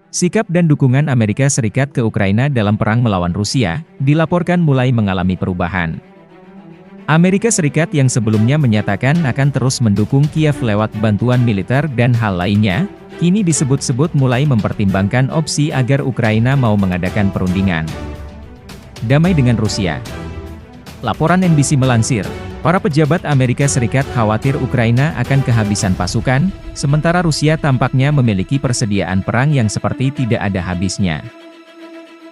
Sikap dan dukungan Amerika Serikat ke Ukraina dalam perang melawan Rusia, dilaporkan mulai mengalami perubahan. Amerika Serikat yang sebelumnya menyatakan akan terus mendukung Kiev lewat bantuan militer dan hal lainnya, kini disebut-sebut mulai mempertimbangkan opsi agar Ukraina mau mengadakan perundingan damai dengan Rusia. Laporan NBC melansir, para pejabat Amerika Serikat khawatir Ukraina akan kehabisan pasukan, sementara Rusia tampaknya memiliki persediaan perang yang seperti tidak ada habisnya.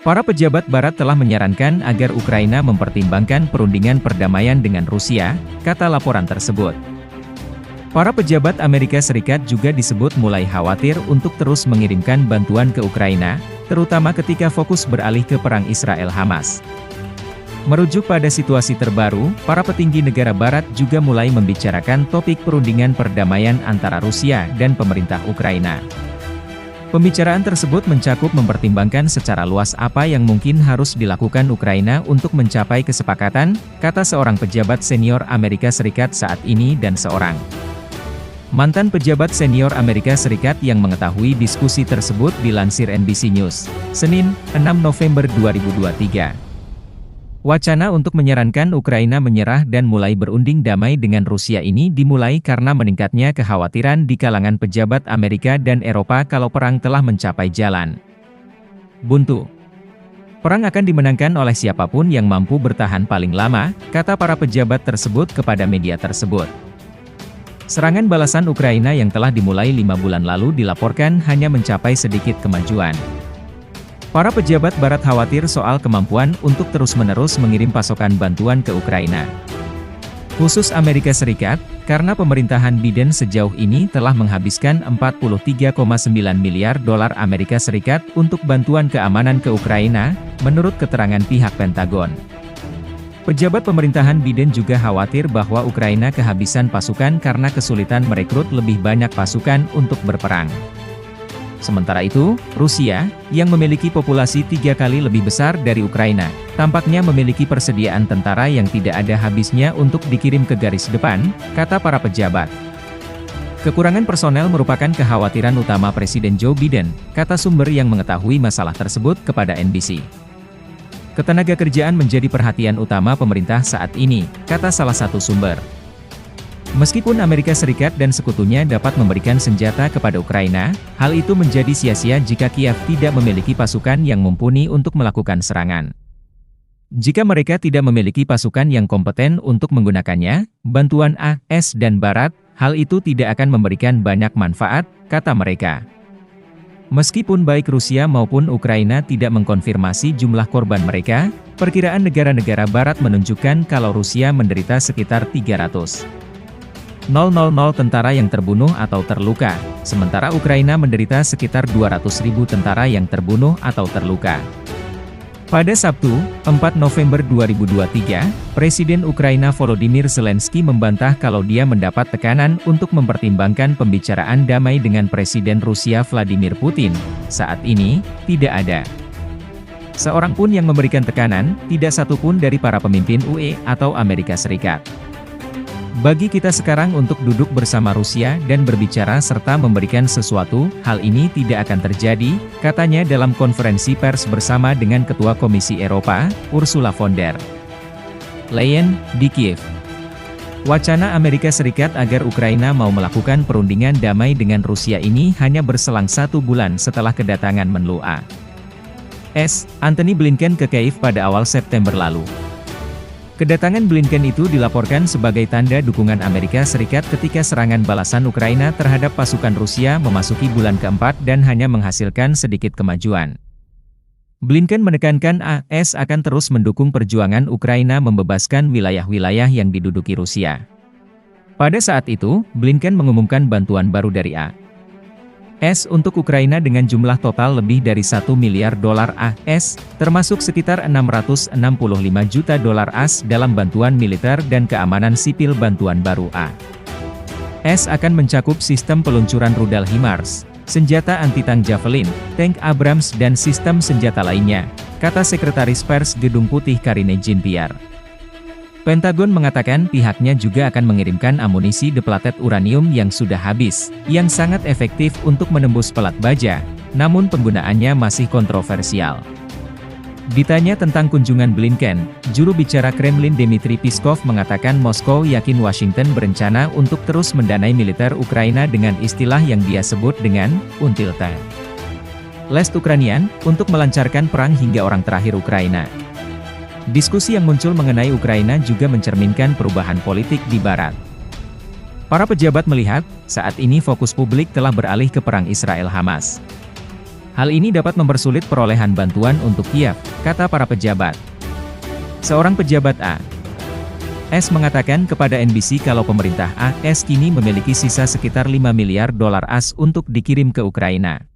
Para pejabat Barat telah menyarankan agar Ukraina mempertimbangkan perundingan perdamaian dengan Rusia, kata laporan tersebut. Para pejabat Amerika Serikat juga disebut mulai khawatir untuk terus mengirimkan bantuan ke Ukraina, terutama ketika fokus beralih ke perang Israel-Hamas. Merujuk pada situasi terbaru, para petinggi negara Barat juga mulai membicarakan topik perundingan perdamaian antara Rusia dan pemerintah Ukraina. Pembicaraan tersebut mencakup mempertimbangkan secara luas apa yang mungkin harus dilakukan Ukraina untuk mencapai kesepakatan, kata seorang pejabat senior Amerika Serikat saat ini dan seorang mantan pejabat senior Amerika Serikat yang mengetahui diskusi tersebut dilansir NBC News, Senin, 6 November 2023. Wacana untuk menyarankan Ukraina menyerah dan mulai berunding damai dengan Rusia ini dimulai karena meningkatnya kekhawatiran di kalangan pejabat Amerika dan Eropa kalau perang telah mencapai jalan buntu. Perang akan dimenangkan oleh siapapun yang mampu bertahan paling lama, kata para pejabat tersebut kepada media tersebut. Serangan balasan Ukraina yang telah dimulai 5 bulan lalu dilaporkan hanya mencapai sedikit kemajuan. Para pejabat Barat khawatir soal kemampuan untuk terus-menerus mengirim pasokan bantuan ke Ukraina. Khusus Amerika Serikat, karena pemerintahan Biden sejauh ini telah menghabiskan 43,9 miliar dolar Amerika Serikat untuk bantuan keamanan ke Ukraina, menurut keterangan pihak Pentagon. Pejabat pemerintahan Biden juga khawatir bahwa Ukraina kehabisan pasukan karena kesulitan merekrut lebih banyak pasukan untuk berperang. Sementara itu, Rusia, yang memiliki populasi 3 kali lebih besar dari Ukraina, tampaknya memiliki persediaan tentara yang tidak ada habisnya untuk dikirim ke garis depan, kata para pejabat. Kekurangan personel merupakan kekhawatiran utama Presiden Joe Biden, kata sumber yang mengetahui masalah tersebut kepada NBC. Ketenagakerjaan menjadi perhatian utama pemerintah saat ini, kata salah satu sumber. Meskipun Amerika Serikat dan sekutunya dapat memberikan senjata kepada Ukraina, hal itu menjadi sia-sia jika Kiev tidak memiliki pasukan yang mumpuni untuk melakukan serangan. Jika mereka tidak memiliki pasukan yang kompeten untuk menggunakannya, bantuan AS dan Barat, hal itu tidak akan memberikan banyak manfaat, kata mereka. Meskipun baik Rusia maupun Ukraina tidak mengkonfirmasi jumlah korban mereka, perkiraan negara-negara Barat menunjukkan kalau Rusia menderita sekitar 300.000 tentara yang terbunuh atau terluka, sementara Ukraina menderita sekitar 200.000 tentara yang terbunuh atau terluka. Pada Sabtu, 4 November 2023, Presiden Ukraina Volodymyr Zelensky membantah kalau dia mendapat tekanan untuk mempertimbangkan pembicaraan damai dengan Presiden Rusia Vladimir Putin. Saat ini, tidak ada seorang pun yang memberikan tekanan, tidak satupun dari para pemimpin UE atau Amerika Serikat. Bagi kita sekarang untuk duduk bersama Rusia dan berbicara serta memberikan sesuatu, hal ini tidak akan terjadi, katanya dalam konferensi pers bersama dengan Ketua Komisi Eropa, Ursula von der Leyen, di Kiev. Wacana Amerika Serikat agar Ukraina mau melakukan perundingan damai dengan Rusia ini hanya berselang 1 bulan setelah kedatangan Menlu A.S. Antony Blinken ke Kiev pada awal September lalu. Kedatangan Blinken itu dilaporkan sebagai tanda dukungan Amerika Serikat ketika serangan balasan Ukraina terhadap pasukan Rusia memasuki bulan keempat dan hanya menghasilkan sedikit kemajuan. Blinken menekankan AS akan terus mendukung perjuangan Ukraina membebaskan wilayah-wilayah yang diduduki Rusia. Pada saat itu, Blinken mengumumkan bantuan baru dari AS untuk Ukraina dengan jumlah total lebih dari 1 miliar dolar AS, termasuk sekitar 665 juta dolar AS dalam bantuan militer dan keamanan sipil. Bantuan baru AS akan mencakup sistem peluncuran rudal HIMARS, senjata anti-tank Javelin, tank Abrams dan sistem senjata lainnya, kata Sekretaris Pers Gedung Putih Karine Jean-Pierre. Pentagon mengatakan pihaknya juga akan mengirimkan amunisi depleted uranium yang sudah habis, yang sangat efektif untuk menembus pelat baja, namun penggunaannya masih kontroversial. Ditanya tentang kunjungan Blinken, juru bicara Kremlin Dmitry Peskov mengatakan Moskow yakin Washington berencana untuk terus mendanai militer Ukraina dengan istilah yang dia sebut dengan "Until the last Ukrainian" untuk melancarkan perang hingga orang terakhir Ukraina. Diskusi yang muncul mengenai Ukraina juga mencerminkan perubahan politik di Barat. Para pejabat melihat, saat ini fokus publik telah beralih ke perang Israel-Hamas. Hal ini dapat mempersulit perolehan bantuan untuk Kiev, kata para pejabat. Seorang pejabat AS mengatakan kepada NBC kalau pemerintah AS kini memiliki sisa sekitar 5 miliar dolar AS untuk dikirim ke Ukraina.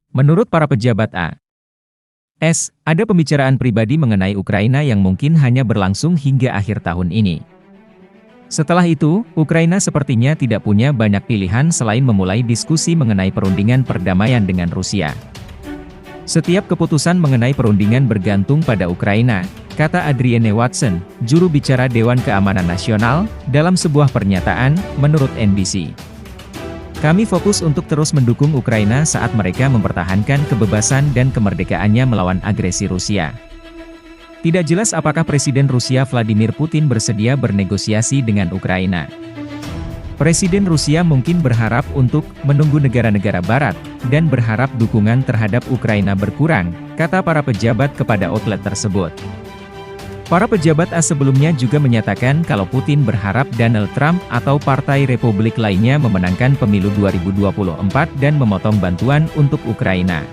Menurut para pejabat AS, ada pembicaraan pribadi mengenai Ukraina yang mungkin hanya berlangsung hingga akhir tahun ini. Setelah itu, Ukraina sepertinya tidak punya banyak pilihan selain memulai diskusi mengenai perundingan perdamaian dengan Rusia. Setiap keputusan mengenai perundingan bergantung pada Ukraina, kata Adrienne Watson, juru bicara Dewan Keamanan Nasional, dalam sebuah pernyataan, menurut NBC. Kami fokus untuk terus mendukung Ukraina saat mereka mempertahankan kebebasan dan kemerdekaannya melawan agresi Rusia. Tidak jelas apakah Presiden Rusia Vladimir Putin bersedia bernegosiasi dengan Ukraina. Presiden Rusia mungkin berharap untuk menunggu negara-negara Barat, dan berharap dukungan terhadap Ukraina berkurang, kata para pejabat kepada outlet tersebut. Para pejabat AS sebelumnya juga menyatakan kalau Putin berharap Donald Trump atau Partai Republik lainnya memenangkan pemilu 2024 dan memotong bantuan untuk Ukraina.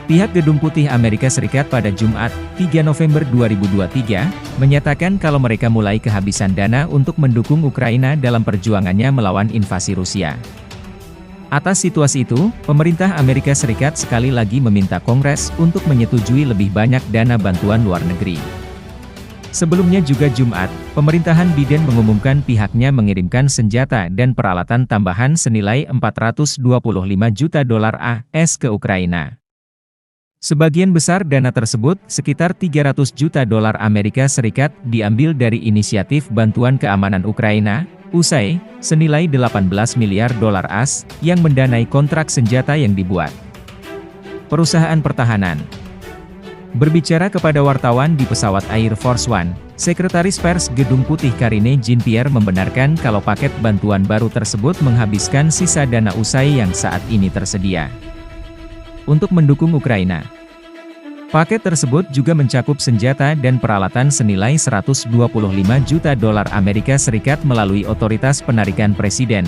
Pihak Gedung Putih Amerika Serikat pada Jumat, 3 November 2023, menyatakan kalau mereka mulai kehabisan dana untuk mendukung Ukraina dalam perjuangannya melawan invasi Rusia. Atas situasi itu, pemerintah Amerika Serikat sekali lagi meminta Kongres untuk menyetujui lebih banyak dana bantuan luar negeri. Sebelumnya juga Jumat, pemerintahan Biden mengumumkan pihaknya mengirimkan senjata dan peralatan tambahan senilai 425 juta dolar AS ke Ukraina. Sebagian besar dana tersebut, sekitar 300 juta dolar Amerika Serikat, diambil dari inisiatif bantuan keamanan Ukraina, USAID, senilai 18 miliar dolar AS, yang mendanai kontrak senjata yang dibuat perusahaan pertahanan. Berbicara kepada wartawan di pesawat Air Force One, Sekretaris Pers Gedung Putih Karine Jean-Pierre membenarkan kalau paket bantuan baru tersebut menghabiskan sisa dana USAID yang saat ini tersedia untuk mendukung Ukraina. Paket tersebut juga mencakup senjata dan peralatan senilai 125 juta dolar Amerika Serikat melalui otoritas penarikan presiden,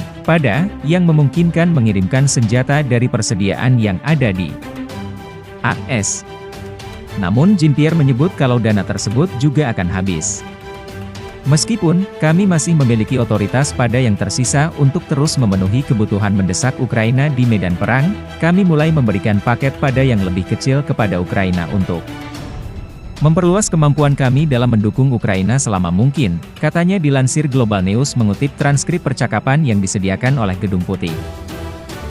yang memungkinkan mengirimkan senjata dari persediaan yang ada di AS. Namun Jean-Pierre menyebut kalau dana tersebut juga akan habis. Meskipun, kami masih memiliki otoritas yang tersisa untuk terus memenuhi kebutuhan mendesak Ukraina di medan perang, kami mulai memberikan paket yang lebih kecil kepada Ukraina untuk memperluas kemampuan kami dalam mendukung Ukraina selama mungkin, katanya dilansir Global News mengutip transkrip percakapan yang disediakan oleh Gedung Putih.